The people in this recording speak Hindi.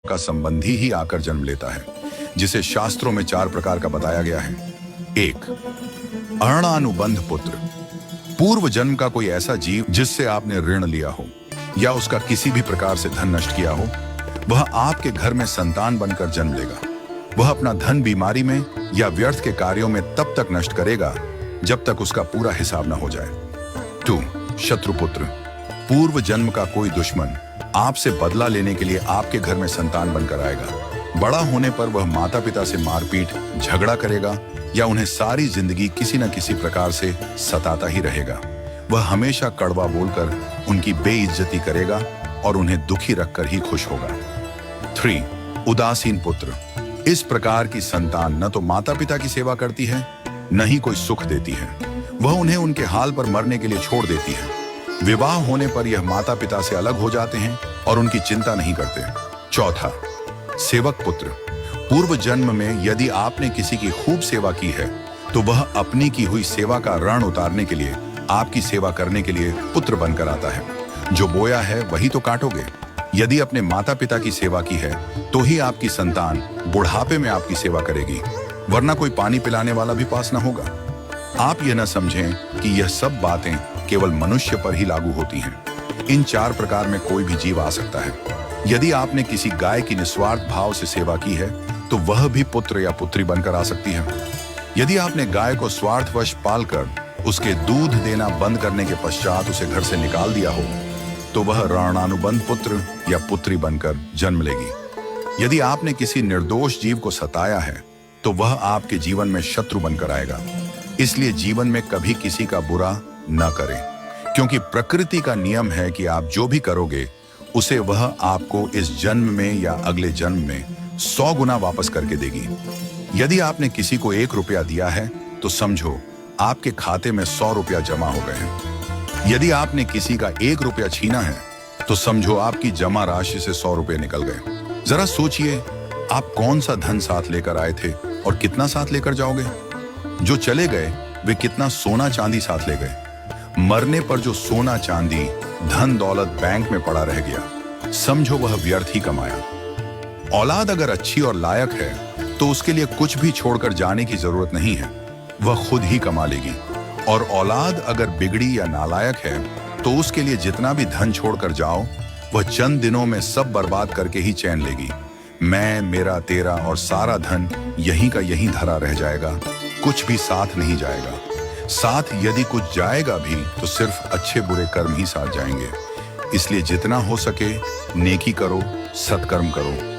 का संबंधी ही आकर जन्म लेता है, जिसे शास्त्रों में 4 प्रकार का बताया गया है। 1. अणानुबंध पुत्र। पूर्व जन्म का कोई ऐसा जीव जिससे आपने ऋण लिया हो या उसका किसी भी प्रकार से धन नष्ट किया हो, वह आपके घर में संतान बनकर जन्म लेगा। वह अपना धन बीमारी में या व्यर्थ के कार्यों में तब तक नष्ट करेगा जब तक उसका पूरा हिसाब न हो जाए। 2. शत्रुपुत्र। पूर्व जन्म का कोई दुश्मन आपसे बदला लेने के लिए आपके घर में संतान बनकर आएगा। बड़ा होने पर वह माता पिता से मारपीट, झगड़ा करेगा या उन्हें सारी जिंदगी किसी न किसी प्रकार से सताता ही रहेगा। वह हमेशा कड़वा बोलकर उनकी बेइज्जती करेगा और उन्हें दुखी रखकर ही खुश होगा। 3. उदासीन पुत्र। इस प्रकार की संतान न तो माता पिता की सेवा करती है, न ही कोई सुख देती है। वह उन्हें उनके हाल पर मरने के लिए छोड़ देती है। विवाह होने पर यह माता पिता से अलग हो जाते हैं और उनकी चिंता नहीं करते। 4. सेवक पुत्र। पूर्व जन्म में यदि आपने किसी की खूब सेवा की है तो वह अपनी की हुई सेवा का ऋण उतारने के लिए आपकी सेवा करने के लिए पुत्र बनकर आता है। जो बोया है वही तो काटोगे। यदि अपने माता पिता की सेवा की है तो ही आपकी संतान बुढ़ापे में आपकी सेवा करेगी, वरना कोई पानी पिलाने वाला भी पास न होगा। आप यह न समझें कि यह सब बातें केवल मनुष्य पर ही लागू होती हैं। इन 4 प्रकार में कोई भी जीव आ सकता है। यदि आपने किसी गाय की निस्वार्थ भाव से सेवा की है तो वह भी पुत्र या पुत्री बनकर आ सकती है। यदि आपने गाय को स्वार्थवश पालकर उसके दूध देना बंद करने के पश्चात उसे घर से निकाल दिया हो तो वह ऋणानुबंध पुत्र या पुत्री बनकर जन्म लेगी। यदि आपने किसी निर्दोष जीव को सताया है तो वह आपके जीवन में शत्रु बनकर आएगा। इसलिए जीवन में कभी किसी का बुरा न करें, क्योंकि प्रकृति का नियम है कि आप जो भी करोगे उसे वह आपको इस जन्म में या अगले जन्म में 100 गुना वापस करके देगी। यदि आपने किसी को 1 रुपया दिया है तो समझो आपके खाते में 100 रुपया जमा हो गए हैं। यदि आपने किसी का 1 रुपया छीना है तो समझो आपकी जमा राशि से 100 रुपये निकल गए। जरा सोचिए, आप कौन सा धन साथ लेकर आए थे और कितना साथ लेकर जाओगे। जो चले गए वे कितना सोना चांदी साथ ले गए। मरने पर जो सोना चांदी धन दौलत बैंक में पड़ा रह गया, समझो वह व्यर्थ ही कमाया। औलाद अगर अच्छी और लायक है तो उसके लिए कुछ भी छोड़कर जाने की जरूरत नहीं है, वह खुद ही कमा लेगी। और औलाद अगर बिगड़ी या नालायक है तो उसके लिए जितना भी धन छोड़कर जाओ वह चंद दिनों में सब बर्बाद करके ही चैन लेगी। मैं, मेरा, तेरा और सारा धन यहीं का यहीं धरा रह जाएगा, कुछ भी साथ नहीं जाएगा। साथ यदि कुछ जाएगा भी तो सिर्फ अच्छे बुरे कर्म ही साथ जाएंगे। इसलिए जितना हो सके नेकी करो, सत्कर्म करो।